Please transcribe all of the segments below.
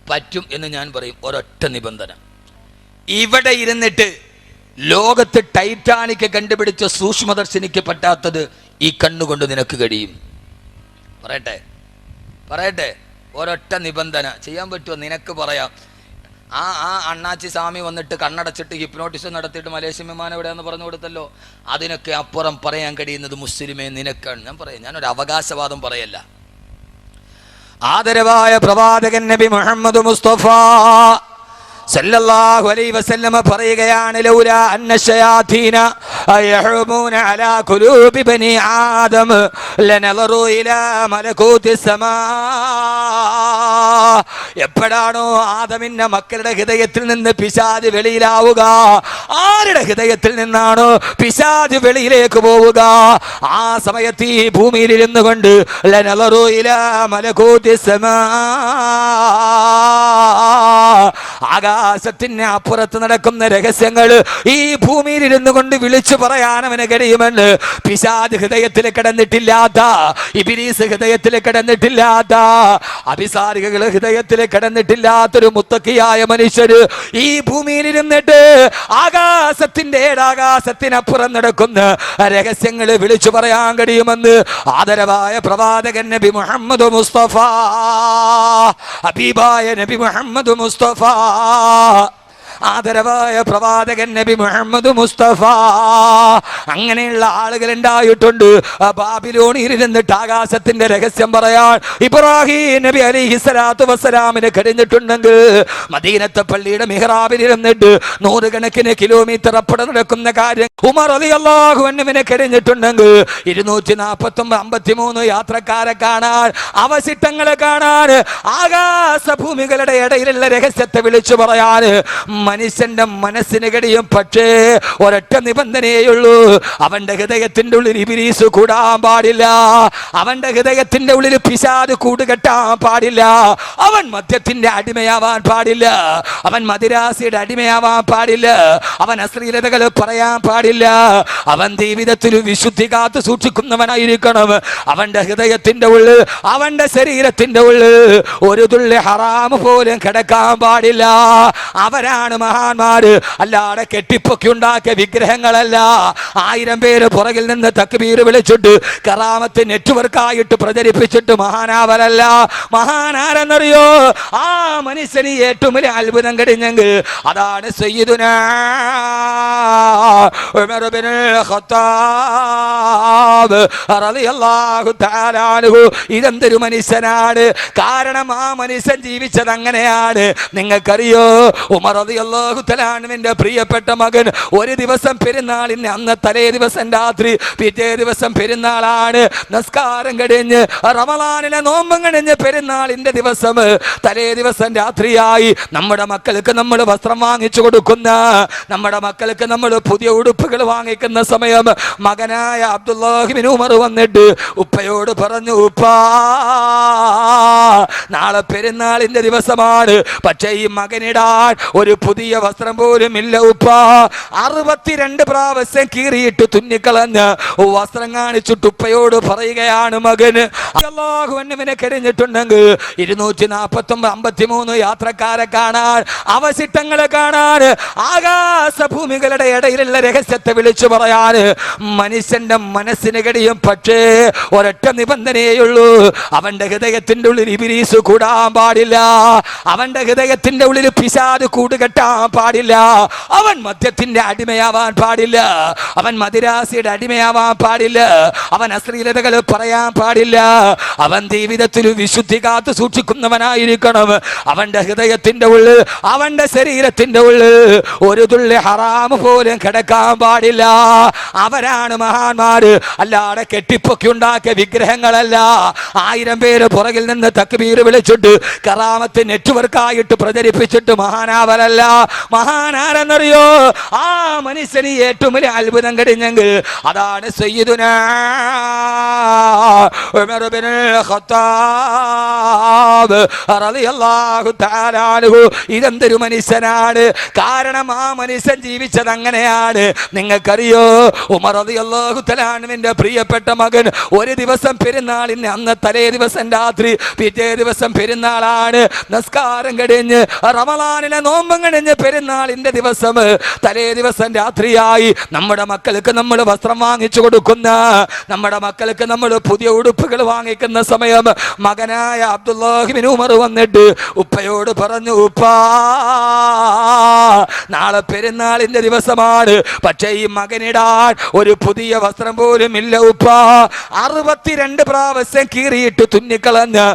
പറ്റും എന്ന് ഞാൻ പറയും. ഒരൊറ്റ നിബന്ധന, ഇവിടെ ഇരുന്നിട്ട് ലോകത്ത് ടൈറ്റാനിക് കണ്ടുപിടിച്ച സൂക്ഷ്മദർശിനിക്ക് പറ്റാത്തത് ഈ കണ്ണുകൊണ്ട് നിനക്ക് കഴിയും. പറയട്ടെ ഒരൊറ്റ നിബന്ധന. ചെയ്യാൻ പറ്റുമോ? നിനക്ക് പറയാം. ആ അണ്ണാച്ചി സ്വാമി വന്നിട്ട് കണ്ണടച്ചിട്ട് ഹിപ്നോട്ടിസം നടത്തിയിട്ട് മലേഷ്യൻ വിമാനം എവിടെയാന്ന് പറഞ്ഞു കൊടുത്തല്ലോ. അതിനൊക്കെ അപ്പുറം പറയാൻ കഴിയുന്നത് മുസ്ലിമേ നിനക്കാണ്. ഞാൻ പറയാം, ഞാനൊരു അവകാശവാദം പറയല്ല. ആദരവായ പ്രവാചകൻ നബി മുഹമ്മദ് മുസ്തഫ സല്ലല്ലാഹു അലൈഹി വസല്ലമ പറയുകയാണ്, ലൗലാ അന്ന ശയാതീന യഹ്റൂമൂന അലാ ഖുലൂബി ബനി ആദം ലനളറു ഇലാ മലകൂതി സമാ. എപ്പോഴാണോ ആദമിന്റെ മക്കളുടെ ഹൃദയത്തിൽ നിന്ന് പിശാച് വെളിയിലാവുക, ആരുടെ ഹൃദയത്തിൽ നിന്നാണോ പിശാച് വെളിയിലേക്ക് പോവുക, ആ സമയത്ത് ഈ ഭൂമിയിൽ ഇരുന്നു കൊണ്ട് ലനളറു ഇലാ മലകൂതി സമാ, ആകാശത്തിന് അപ്പുറത്ത് നടക്കുന്ന രഹസ്യങ്ങൾ ഈ ഭൂമിയിൽ ഇരുന്നു കൊണ്ട് വിളിച്ചു പറയാൻ അവന് കഴിയുമെന്ന് പിശാച് ഹൃദയത്തിൽ കിടന്നിട്ടില്ലാത്ത, ഇബ്ലീസ് ഹൃദയത്തിൽ കിടന്നിട്ടില്ലാത്ത, അഭിസാരികൾ ഹൃദയത്തിൽ കിടന്നിട്ടില്ലാത്തൊരു മുത്തക്കിയായ മനുഷ്യര് ഈ ഭൂമിയിൽ ഇരുന്നിട്ട് ആകാശത്തിന്റെ ഏഴാകാശത്തിനപ്പുറം നടക്കുന്ന രഹസ്യങ്ങൾ വിളിച്ചു പറയാൻ കഴിയുമെന്ന് ആദരവായ പ്രവാചകൻ നബി മുഹമ്മദ് മുസ്തഫ, ഹബീബായ നബി മുഹമ്മദ് മുസ്തഫ, ആദരവായ പ്രവാചകൻ നബി മുഹമ്മദ് മുസ്തഫ. അങ്ങനെയുള്ള ആളുകൾ ഉണ്ടായിട്ടുണ്ട്. ബാബിലോണിൽ ഇരുന്നിട്ട് ആകാശത്തിന്റെ രഹസ്യം പറയാൻ ഇബ്രാഹിം നബി അലൈഹിസ്സലാത്തു വസ്സലാമിന് കഴിഞ്ഞിട്ടുണ്ടെങ്കിൽ, മദീനത്തെ പള്ളിയുടെ മിഹ്റാബിൽ ഇരുന്നിട്ട് നൂറുകണക്കിന് കിലോമീറ്റർ അപ്പുറം നടക്കുന്ന കാര്യം ഉമർ റളിയല്ലാഹു അൻഹുവിന് കഴിഞ്ഞിട്ടുണ്ടെങ്കിൽ, 253 യാത്രക്കാരെ കാണാൻ, അവശിഷ്ടങ്ങളെ കാണാൻ, ആകാശഭൂമികളുടെ ഇടയിലുള്ള രഹസ്യത്തെ വിളിച്ചു പറയാൻ മനുഷ്യന്റെ മനസ്സിന് കഴിയും. പക്ഷേ ഒരൊറ്റ നിബന്ധനയുള്ളൂ, അവന്റെ ഹൃദയത്തിന്റെ ഉള്ളിൽ ഇബ്ലീസ് കൂടാൻ പാടില്ല, അവന്റെ ഹൃദയത്തിന്റെ ഉള്ളിൽ പിശാച് കൂടുകെട്ടാൻ പാടില്ല, അവൻ മദ്യത്തിന്റെ അടിമയാവാൻ പാടില്ല, അവൻ മദിരാസിയുടെ അടിമയാവാൻ പാടില്ല, അവൻ അശ്ലീലതകൾ പറയാൻ പാടില്ല, അവൻ ജീവിതത്തിൽ വിശുദ്ധി കാത്തു സൂക്ഷിക്കുന്നവനായിരിക്കണം. അവന്റെ ഹൃദയത്തിന്റെ ഉള്ളിൽ, അവന്റെ ശരീരത്തിന്റെ ഉള്ളിൽ ഒരു തുള്ളി ഹറാമ് പോലും കിടക്കാൻ പാടില്ല. അവരാണ് മഹാന്മാര്, അല്ലാതെ കെട്ടിപ്പൊക്കി ഉണ്ടാക്കിയ വിഗ്രഹങ്ങളല്ല. 1000 പേര് പുറകിൽ നിന്ന് തക്ബീർ വിളിച്ചിട്ട് കറാമത്ത് നെറ്റ്വർക്കായിട്ട് പ്രചരിപ്പിച്ചിട്ട് മഹാനാവരല്ല. മഹാനാരെന്നറിയോ? ആ മനുഷ്യന് ഏറ്റവും വലിയ അത്ഭുതം കഴിഞ്ഞെങ്കിൽ അതാണ് സയ്യിദുനാ ഉമർ ഇബ്നുൽ ഖത്താബ് റളിയല്ലാഹു തആല അൻഹു. ഇതെന്തൊരു മനുഷ്യനാണ്! കാരണം ആ മനുഷ്യൻ ജീവിച്ചത് അങ്ങനെയാണ്. നിങ്ങൾക്കറിയോ, ഉമർ റളിയല്ലാഹു തആല അൻഹുവിന്റെ പ്രിയപ്പെട്ട മകൻ ഒരു ദിവസം പെരുന്നാളിന് അന്ന് തലേ ദിവസം രാത്രി, പിറ്റേ ദിവസം പെരുന്നാളാണ്, നിസ്കാരം കഴിഞ്ഞ് റമളാനിലെ നോമ്പും കഴിഞ്ഞ് പെരുന്നാളിന്റെ ദിവസം തലേ ദിവസം രാത്രിയായി നമ്മുടെ മക്കൾക്ക് നമ്മൾ വസ്ത്രം വാങ്ങിച്ചു കൊടുക്കുന്ന, നമ്മുടെ മക്കൾക്ക് നമ്മൾ പുതിയ ഉടുപ്പുകൾ വാങ്ങിക്കുന്ന സമയം മകനായ അബ്ദുല്ലാഹി ഇബ്നു ഉമർ വന്നിട്ട് ഉപ്പയോട് പറഞ്ഞു, ഉപ്പാ നാളെ പെരുന്നാളിന്റെ ദിവസമാണ്, പക്ഷേ ഈ മകനിടാൻ ഒരു പുതിയ വസ്ത്രം പോലും ഇല്ല ഉപ്പാ. 62 പ്രാവശ്യം കീറിയിട്ട് തുന്നിക്കളഞ്ഞ് വസ്ത്രം കാണിച്ചിട്ട് ഉപ്പയോട് പറയുകയാണ് മകന്. അല്ലാഹു അൻഹുവിനെ കഴിഞ്ഞിട്ടുണ്ടെങ്കിൽ 253 യാത്രക്കാരെ കാണാൻ, അവശിഷ്ടങ്ങളെ കാണാൻ, ആകാശഭൂമികളുടെ ഇടയിലുള്ള രഹസ്യത്തെ വിളിച്ചു പറയാൻ മനുഷ്യന്റെ മനസ്സിന് കഴിയും. പക്ഷേ ഒരൊറ്റ നിബന്ധനയുള്ളൂ, അവന്റെ ഹൃദയത്തിന്റെ ഉള്ളിൽ ഇബ്ലീസ് കൂടാൻ പാടില്ല, അവന്റെ ഹൃദയത്തിന്റെ ഉള്ളിൽ പിശാച് കൂടുകെട്ടാൻ പാടില്ല, അവൻ മദ്യത്തിന്റെ അടിമയാവാൻ പാടില്ല, അവൻ മദിരാസിയുടെ അടിമയാവാൻ പാടില്ല, അവൻ അശ്ലീലതകൾ പറയാൻ പാടില്ല, അവൻ ജീവിതത്തിൽ വിശുദ്ധി കാത്തു സൂക്ഷിക്കുന്നവനായിരിക്കണം. അവന്റെ ഹൃദയത്തിന്റെ ഉള്ളിൽ, അവന്റെ ശരീരത്തിന്റെ ഉള്ളിൽ ഒരു തുള്ളി ഹറാമ് പോലും കിടക്കാൻ പാടില്ല. അവരാണ് മഹാന്മാര്, അല്ലാതെ കെട്ടിപ്പൊക്കി ഉണ്ടാക്കിയ വിഗ്രഹങ്ങളല്ല. 1000 പേര് പുറകിൽ നിന്ന് തക്ബീർ വിളിച്ചിട്ട് കറാമത്ത് നെറ്റ്വർക്കായിട്ട് പ്രചരിപ്പിച്ചിട്ട് മഹാനാവരല്ല. മഹാനാരെന്നറിയോ? ആ മനുഷ്യന് ഏറ്റവും വലിയ അത്ഭുതം കഴിഞ്ഞെങ്കിൽ അതാണ് സയ്യിദുനാ ഉമർ ഇബ്നുൽ ഖത്താബ് റളിയല്ലാഹു റളിയല്ലാഹു തആല അൻഹു ഇതെന്തൊരു മനുഷ്യനാണ്. കാരണം ആ മനുഷ്യൻ ജീവിച്ചത് അങ്ങനെയാണ്. നിങ്ങൾക്കറിയോ, ഉമർ റളിയല്ലാഹു തആല അൻഹുവിന്റെ പ്രിയപ്പെട്ട മകൻ ഒരു ദിവസം പെരുന്നാളിന് അന്ന് തലേ ദിവസം രാത്രി, പിറ്റേ ദിവസം പെരുന്നാളാണ്, നമസ്കാരം കഴിഞ്ഞ് റമളാനിലെ നോമ്പും കഴിഞ്ഞ് പെരുന്നാളിന്റെ ദിവസം തലേ ദിവസം രാത്രിയായി നമ്മുടെ മക്കൾക്ക് നമ്മൾ വസ്ത്രം വാങ്ങിച്ചു കൊടുക്കുന്ന, നമ്മുടെ മക്കൾക്ക് നമ്മൾ പുതിയ ഉടുപ്പുകൾ വാങ്ങിക്കുന്ന സമയം മകനായ അബ്ദുല്ലാഹി ഇബ്നു ഉമർ വന്നിട്ട് ഉപ്പയോട് പറഞ്ഞു, ഉപ്പാ നാളെ പെരുന്നാളിന്റെ ദിവസമാണ്, പക്ഷേ ഈ മകനിടാൻ ഒരു പുതിയ വസ്ത്രം പോലും ഇല്ല ഉപ്പാ. 62 പ്രാവശ്യം കീറിയിട്ട് തുന്നിക്കളഞ്ഞ്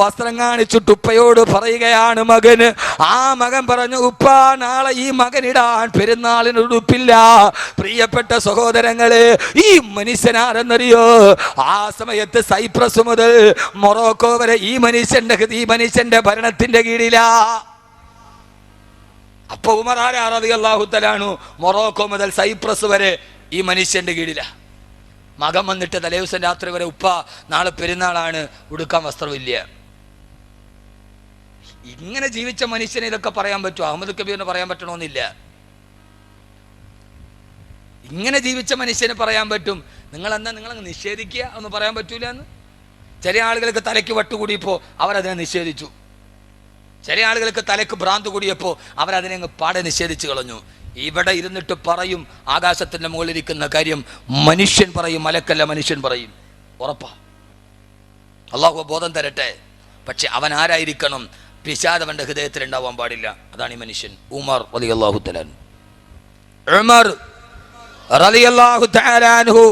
വസ്ത്രം കാണിച്ചിട്ട് ഉപ്പയോട് പറയുകയാണ് മകന്. ആ മകൻ പറഞ്ഞു, ഉപ്പാ നാളെ ഈ മകനിടാൻ പെരുന്നാളിന് ഉടുപ്പില്ല. പ്രിയപ്പെട്ട സഹോദരങ്ങളെ, ഈ മനുഷ്യനാരെന്നറിയോ? ആ സമയത്ത് സൈപ്രസ് മുതൽ മൊറോക്കോ വരെ ഈ മനുഷ്യന്റെ ഭരണത്തിന്റെ കീഴിലാ. അപ്പൊ ഉമർ റളിയല്ലാഹു തആല അൻഹു മൊറോക്കോ മുതൽ സൈപ്രസ് വരെ ഈ മനുഷ്യന്റെ കീഴിലാ. മകൻ വന്നിട്ട് തലേ ദിവസം രാത്രി വരെ, ഉപ്പ നാളെ പെരുന്നാളാണ്, ഉടുക്കാൻ വസ്ത്രമില്ല. ഇങ്ങനെ ജീവിച്ച മനുഷ്യനെ ഇതൊക്കെ പറയാൻ പറ്റുമോ? അഹമ്മദ് കബീറിന് പറയാൻ പറ്റണമെന്നില്ല. ഇങ്ങനെ ജീവിച്ച മനുഷ്യന് പറയാൻ പറ്റും. നിങ്ങളങ്ങ് നിഷേധിക്കുക എന്ന് പറയാൻ പറ്റൂല എന്ന്. ചില ആളുകൾക്ക് തലയ്ക്ക് വട്ടുകൂടിയപ്പോൾ അവരതിനെ നിഷേധിച്ചു. ചില ആളുകൾക്ക് തലയ്ക്ക് ഭ്രാന്ത് കൂടിയപ്പോൾ അവരതിനെ അങ്ങ് പാടെ നിഷേധിച്ചു കളഞ്ഞു. ഇവിടെ ഇരുന്നിട്ട് പറയും ആകാശത്തിന്റെ മുകളിലിരിക്കുന്ന കാര്യം മനുഷ്യൻ പറയും, മലക്കല്ല മനുഷ്യൻ പറയും. ഉറപ്പാ. അള്ളാഹു ബോധം തരട്ടെ. പക്ഷെ അവൻ ആരായിരിക്കണം? പിശാച് അവന്റെ ഹൃദയത്തിൽ ഉണ്ടാവാൻ പാടില്ല. അതാണ് ഈ മനുഷ്യൻ. ഉമർ റളിയല്ലാഹു തആല അൻഹു. ഉമർ റളിയല്ലാഹു തആല അൻഹു.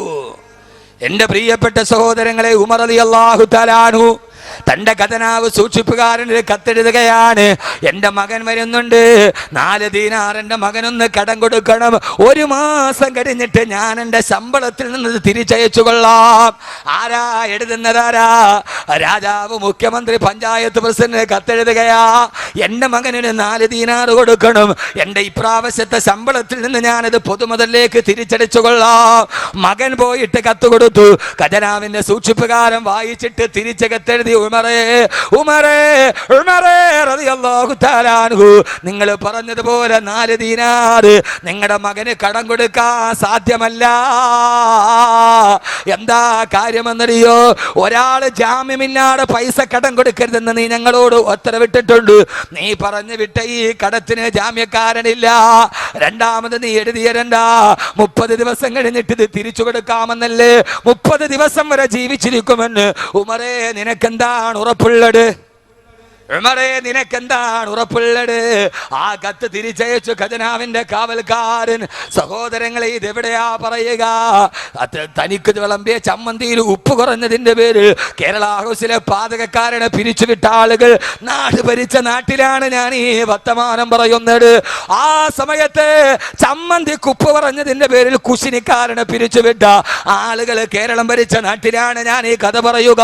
എന്റെ പ്രിയപ്പെട്ട സഹോദരങ്ങളെ, ഉമർ റളിയല്ലാഹു തആല അൻഹു തന്റെ ഖജനാവ് സൂക്ഷിപ്പുകാരന് കത്തെഴുതുകയാണ്. എൻ്റെ മകൻ വരുന്നുണ്ട്, 4 ദീനാർ എൻ്റെ മകനൊന്ന് കടം കൊടുക്കണം. 1 മാസം കഴിഞ്ഞിട്ട് ഞാൻ എൻ്റെ ശമ്പളത്തിൽ നിന്ന് തിരിച്ചയച്ചു കൊള്ളാം. ആരാ എഴുതുന്നതാരാ? രാജാവ്, മുഖ്യമന്ത്രി, പഞ്ചായത്ത് പ്രസിഡന്റ് കത്തെഴുതുകയാ. എൻ്റെ മകന് 4 ദീനാർ കൊടുക്കണം. എൻ്റെ ഇപ്രാവശ്യത്തെ ശമ്പളത്തിൽ നിന്ന് ഞാനത് പൊതുമുതലിലേക്ക് തിരിച്ചടിച്ചു കൊള്ളാം. മകൻ പോയിട്ട് കത്ത് കൊടുത്തു. ഖജനാവിന്റെ സൂക്ഷിപ്പുകാരൻ വായിച്ചിട്ട് തിരിച്ച് കത്തെഴുതി, റളിയല്ലാഹു തആല അൻഹു, നിങ്ങൾ പറഞ്ഞതുപോലെ 4 ദീനാർ നിങ്ങളുടെ മകന് കടം കൊടുക്കാൻ സാധ്യമല്ല. എന്താ കാര്യമെന്നറിയോ? ഒരാൾ ജാമ്യമില്ലാതെ പൈസ കടം കൊടുക്കരുതെന്ന് നീ ഞങ്ങളോട് ഉത്തരവിട്ടിട്ടുണ്ട്. നീ പറഞ്ഞു വിട്ട ഈ കടത്തിന് ജാമ്യക്കാരനില്ല. രണ്ടാമത് നീ എഴുതിയരണ്ട, 30 ദിവസം കഴിഞ്ഞിട്ട് ഇത് തിരിച്ചു കൊടുക്കാമെന്നല്ലേ. 30 ദിവസം വരെ ജീവിച്ചിരിക്കുമെന്ന്. ഉമറേ, നിനക്കെന്താണ് ഉറപ്പുള്ളത്? ഉമറേ, നിനക്കെന്താണ് ഉറപ്പുള്ളത്? ആ കത്ത് തിരിച്ചയച്ചു ഖജനാവിന്റെ കാവൽക്കാരൻ. സഹോദരങ്ങളെ, ഇതെവിടെയാ പറയുക? തനിക്ക് വിളമ്പിയ ചമ്മന്തിയിൽ ഉപ്പ് കുറഞ്ഞതിന്റെ പേരിൽ കേരള ഹൗസിലെ പാചകക്കാരനെ പിരിച്ചുവിട്ട ആളുകൾ നാട് ഭരിച്ച നാട്ടിലാണ് ഞാൻ ഈ വർത്തമാനം പറയുന്നത്. ആ സമയത്ത് ചമ്മന്തിക്ക് ഉപ്പ് കുറഞ്ഞതിന്റെ പേരിൽ കുശിനിക്കാരനെ പിരിച്ചുവിട്ട ആളുകൾ കേരളം ഭരിച്ച നാട്ടിലാണ് ഞാൻ ഈ കഥ പറയുക.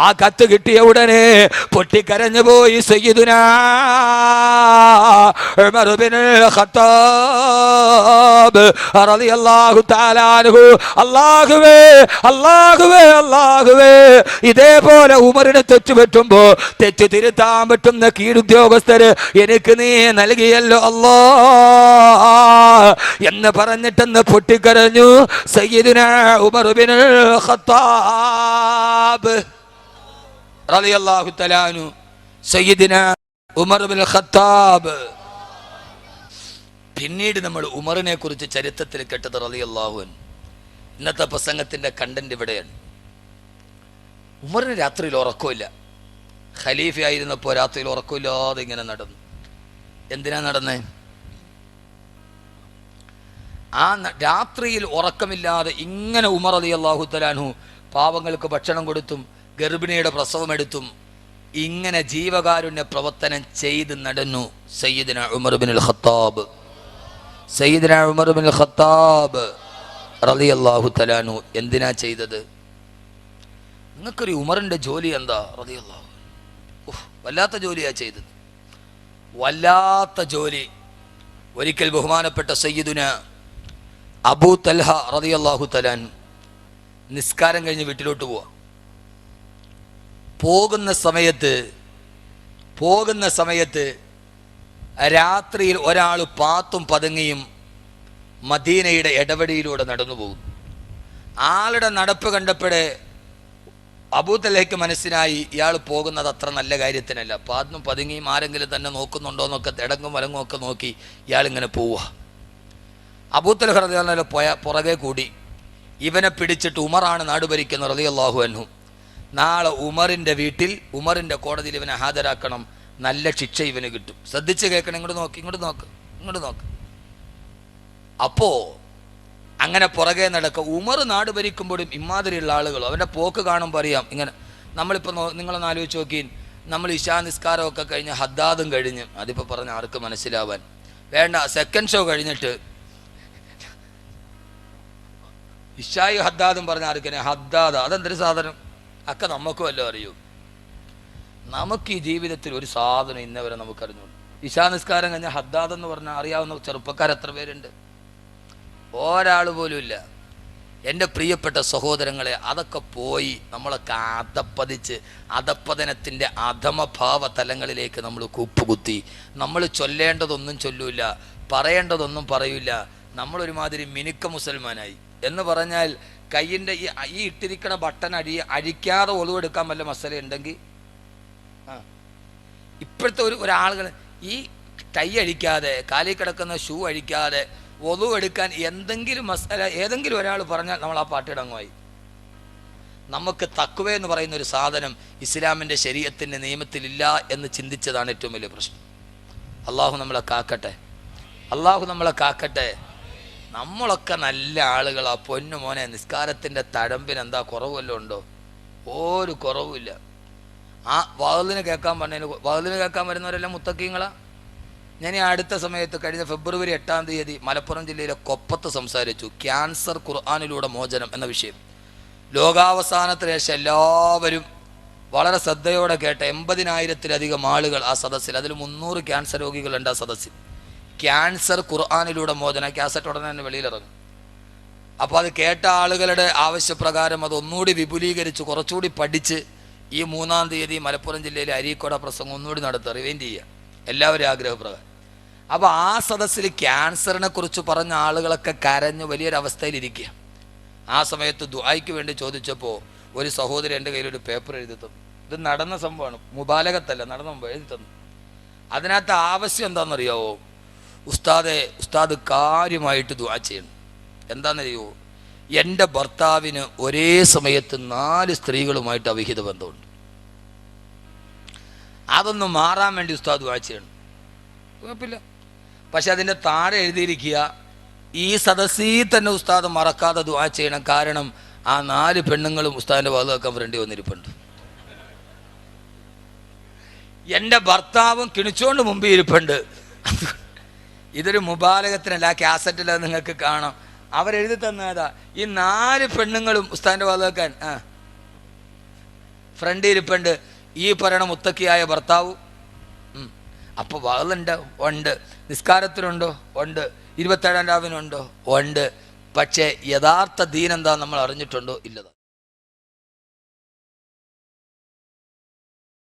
ആ കത്ത് കിട്ടിയ ഉടനെ പൊട്ടിക്കരഞ്ഞു പോയി സയ്യിദുനാ ഉമർ ഇബ്നുൽ ഖത്താബ് റളിയല്ലാഹു തആല അൻഹു. അല്ലാഹുവേ, അല്ലാഹുവേ, അല്ലാഹുവേ, ഇതേപോലെ ഉമറിനെ തെറ്റുപറ്റുമ്പോ തെറ്റ് തിരുത്താൻ പറ്റുന്ന കീഴുദ്യോഗസ്ഥര് എനിക്ക് നീ നൽകിയല്ലോ അല്ലാ എന്ന് പറഞ്ഞിട്ടെന്ന് പൊട്ടിക്കരഞ്ഞു സയ്യിദുനാ ഉമർ ഇബ്നുൽ ഖത്താബ് റളിയല്ലാഹു തആല അൻഹു. സയ്യിദിന ഉമർ ഇബ്നുൽ ഖത്താബ്. പിന്നീട് നമ്മൾ ഉമറിനെ കുറിച്ച് ചരിത്രത്തിൽ കേട്ടത് റളിയല്ലാഹു അൻഹു. ഇന്നത്തെ പ്രസംഗത്തിന്റെ കണ്ടന്റ് ഇവിടെയാണ്. ഉമറിന് രാത്രിയിൽ ഉറക്കമില്ല. ഖലീഫ ആയിരുന്നപ്പോൾ രാത്രിയിൽ ഉറക്കമില്ലാതെ ഇങ്ങനെ നടന്നു. എന്തിനാ നടന്നേ? ആ രാത്രിയിൽ ഉറക്കമില്ലാതെ ഇങ്ങനെ ഉമർ റളിയല്ലാഹു തആല അൻഹു പാവങ്ങൾക്ക് ഭക്ഷണം കൊടുത്തും ഗർഭിണിയുടെ പ്രസവം എടുത്തും ഇങ്ങനെ ജീവകാരുണ്യ പ്രവർത്തനം ചെയ്ത് നടന്നു സയ്യിദുനാ ഉമർ ഇബ്നുൽ ഖത്താബ്. സയ്യിദുനാ ഉമർ ഇബ്നുൽ ഖത്താബ് റളിയല്ലാഹു തആല അൻഹു എന്തിനാ ചെയ്തത്? നിങ്ങൾക്കൊരു ഉമറിന്റെ ജോലി എന്താ? റളിയല്ലാഹു വല്ലാത്ത ജോലിയാ ചെയ്തത്, വല്ലാത്ത ജോലി. ഒരിക്കൽ ബഹുമാനപ്പെട്ട സയ്യിദുനാ അബൂ തൽഹ റളിയല്ലാഹു തആല അൻഹു നിസ്കാരം കഴിഞ്ഞ് വീട്ടിലോട്ട് പോകുന്ന സമയത്ത് പോകുന്ന സമയത്ത് രാത്രിയിൽ ഒരാൾ പാത്തും പതുങ്ങിയും മദീനയുടെ ഇടവഴിയിലൂടെ നടന്നു പോകും. ആളുടെ നടപ്പ് കണ്ടപ്പോഴേ അബൂതലഹയ്ക്ക് മനസ്സിലായി ഇയാൾ പോകുന്നത് അത്ര നല്ല കാര്യത്തിനല്ല. പാത്തും പതുങ്ങിയും ആരെങ്കിലും തന്നെ നോക്കുന്നുണ്ടോ എന്നൊക്കെ ഇടങ്ങും വലങ്ങും ഒക്കെ നോക്കി ഇയാളിങ്ങനെ പോവുക. അബൂതലഹ റളിയല്ലാഹു പുറകെ കൂടി ഇവനെ പിടിച്ചിട്ട് ഉമറാണ് നാട് ഭരിക്കുന്നത് റളിയല്ലാഹു അൻഹു. നാളെ ഉമറിൻ്റെ വീട്ടിൽ ഉമറിൻ്റെ കോടതിയിൽ ഇവനെ ഹാജരാക്കണം, നല്ല ശിക്ഷ ഇവന് കിട്ടും. ശ്രദ്ധിച്ച് കേൾക്കണം, ഇങ്ങോട്ട് നോക്ക്. അപ്പോ അങ്ങനെ പുറകെ നടക്കുക. ഉമർ നാട് ഭരിക്കുമ്പോഴും ഇമാതിരിയുള്ള ആളുകളോ അവൻ്റെ പോക്ക് കാണുമ്പോൾ അറിയാം. ഇങ്ങനെ നമ്മളിപ്പോൾ നിങ്ങളൊന്ന് ആലോചിച്ച് നോക്കി, നമ്മൾ ഇശാ നിസ്കാരമൊക്കെ കഴിഞ്ഞ് ഹദ്ദാദും കഴിഞ്ഞ്, അതിപ്പോൾ പറഞ്ഞ ആർക്ക് മനസ്സിലാവാൻ വേണ്ട, സെക്കൻഡ് ഷോ കഴിഞ്ഞിട്ട് ഇശായി ഹദ്ദാദും പറഞ്ഞ ആർക്കനെ ഹദ്ദാദ് അതെന്തൊരു സാധനം ഒക്കെ നമുക്കും വല്ലതും അറിയൂ. നമുക്ക് ഈ ജീവിതത്തിൽ ഒരു സാധനം ഇന്നവരെ നമുക്കറിഞ്ഞു. ഇശാ നിസ്കാരം കഴിഞ്ഞ ഹദ്ദാദ് എന്ന് പറഞ്ഞാൽ അറിയാവുന്ന ചെറുപ്പക്കാർ എത്ര പേരുണ്ട്? ഒരാൾ പോലും ഇല്ല. എൻ്റെ പ്രിയപ്പെട്ട സഹോദരങ്ങളെ, അതൊക്കെ പോയി നമ്മളൊക്കെ അതപ്പതിച്ച് അധപ്പതനത്തിൻ്റെ അധമഭാവ തലങ്ങളിലേക്ക് നമ്മൾ കുപ്പുകുത്തി. നമ്മൾ ചൊല്ലേണ്ടതൊന്നും ചൊല്ലൂല, പറയേണ്ടതൊന്നും പറയൂല. നമ്മളൊരുമാതിരി മിനുക്ക മുസൽമാനായി എന്ന് പറഞ്ഞാൽ കയ്യിൻ്റെ ഈ ഇട്ടിരിക്കണ ബട്ടൺ അഴിക്കാതെ ഒളിവെടുക്കാൻ വല്ല മസല ഉണ്ടെങ്കിൽ ഇപ്പോഴത്തെ ഒരാളുകൾ ഈ ടൈ അഴിക്കാതെ കാലിൽ കിടക്കുന്ന ഷൂ അഴിക്കാതെ ഒളിവെടുക്കാൻ എന്തെങ്കിലും മസല ഏതെങ്കിലും ഒരാൾ പറഞ്ഞാൽ നമ്മൾ ആ പാട്ടിടങ്ങുമായി. നമുക്ക് തഖ്വ എന്ന് പറയുന്ന ഒരു സാധനം ഇസ്ലാമിൻ്റെ ശരീഅത്തിൻ്റെ നിയമത്തിലില്ല എന്ന് ചിന്തിച്ചതാണ് ഏറ്റവും വലിയ പ്രശ്നം. അള്ളാഹു നമ്മളെ കാക്കട്ടെ. നമ്മളൊക്കെ നല്ല ആളുകളാ. പൊന്നു മോനെ, നിസ്കാരത്തിൻ്റെ തഴമ്പിന് എന്താ കുറവല്ലോ ഉണ്ടോ? ഒരു കുറവുമില്ല. ആ വഅ്ലിന് കേൾക്കാൻ വരുന്നവരെല്ലാം മുത്തക്കീങ്ങളാ. ഞാൻ ഈ അടുത്ത സമയത്ത് കഴിഞ്ഞ ഫെബ്രുവരി 8-ാം തീയതി മലപ്പുറം ജില്ലയിലെ കൊപ്പത്ത് സംസാരിച്ചു. ക്യാൻസർ ഖുർആനിലൂടെ മോചനം എന്ന വിഷയം. ലോകാവസാനത്തിന് ശേഷം എല്ലാവരും വളരെ ശ്രദ്ധയോടെ കേട്ട 80,000-ത്തിലധികം ആളുകൾ ആ സദസ്സിൽ, അതിൽ 300 ക്യാൻസർ രോഗികളുണ്ട് ആ സദസ്സിൽ. ക്യാൻസർ ഖുർആനിലൂടെ മോചനം കാസറ്റ് ഉടനെ തന്നെ വെളിയിലിറങ്ങും. അപ്പോൾ അത് കേട്ട ആളുകളുടെ ആവശ്യപ്രകാരം അത് ഒന്നുകൂടി വിപുലീകരിച്ച് കുറച്ചുകൂടി പഠിച്ച് ഈ 3-ാം തീയതി മലപ്പുറം ജില്ലയിലെ അരീക്കോട് പ്രസംഗം ഒന്നുകൂടി നടത്തുക, റിവൈൻഡ് ചെയ്യുക, എല്ലാവരും ആഗ്രഹപ്രകാരം. അപ്പോൾ ആ സദസ്സിൽ ക്യാൻസറിനെ കുറിച്ച് പറഞ്ഞ ആളുകളൊക്കെ കരഞ്ഞ് വലിയൊരവസ്ഥയിലിരിക്കുക. ആ സമയത്ത് ദുആയ്ക്ക് വേണ്ടി ചോദിച്ചപ്പോൾ ഒരു സഹോദരി എൻ്റെ കയ്യിലൊരു പേപ്പർ എഴുതി തന്നു. ഇത് നടന്ന സംഭവമാണ്, മുബാലകത്തല്ല, നടന്ന മുമ്പ് എഴുതി തന്നു. അതിനകത്ത് ആവശ്യം എന്താണെന്നറിയാവോ? ഉസ്താദ് കാര്യമായിട്ട് ദുആ ചെയ്യണം. എന്താണെന്നറിയോ? എൻ്റെ ഭർത്താവിന് ഒരേ സമയത്ത് 4 സ്ത്രീകളുമായിട്ട് അവിഹിത ബന്ധമുണ്ട്. അതൊന്ന് മാറാൻ വേണ്ടി ഉസ്താദ് ദുആ ചെയ്യണം. കുഴപ്പമില്ല. പക്ഷെ അതിൻ്റെ താഴെ എഴുതിയിരിക്കുക, ഈ സദസ്സിൽ തന്നെ ഉസ്താദ് മറക്കാതെ ദുആ ചെയ്യണം. കാരണം ആ 4 പെണ്ണുങ്ങളും ഉസ്താദിൻ്റെ വാത് വെക്കാൻ വേണ്ടി വന്നിരിപ്പുണ്ട്. എൻ്റെ ഭർത്താവും കിണിച്ചോണ്ട് മുമ്പ് ഇരിപ്പുണ്ട്. ഇതൊരു മുബാലകത്തിനല്ല, ആ ക്യാസറ്റിൽ നിങ്ങൾക്ക് കാണാം. അവരെഴുതി തന്നതാ. ഈ 4 പെണ്ണുങ്ങളും ഉസ്താദിൻ്റെ വാത് വെക്കാൻ ഫ്രണ്ട് ഇരിപ്പുണ്ട്. ഈ പറയണ മുത്തക്കിയായ ഭർത്താവും. അപ്പോൾ ഉണ്ട്, നിസ്കാരത്തിനുണ്ടോ? ഉണ്ട്, 27-ാം രാവിനുണ്ടോ? ഉണ്ട്. പക്ഷേ യഥാർത്ഥ ദീൻ എന്താ നമ്മൾ അറിഞ്ഞിട്ടുണ്ടോ? ഇല്ലതാ.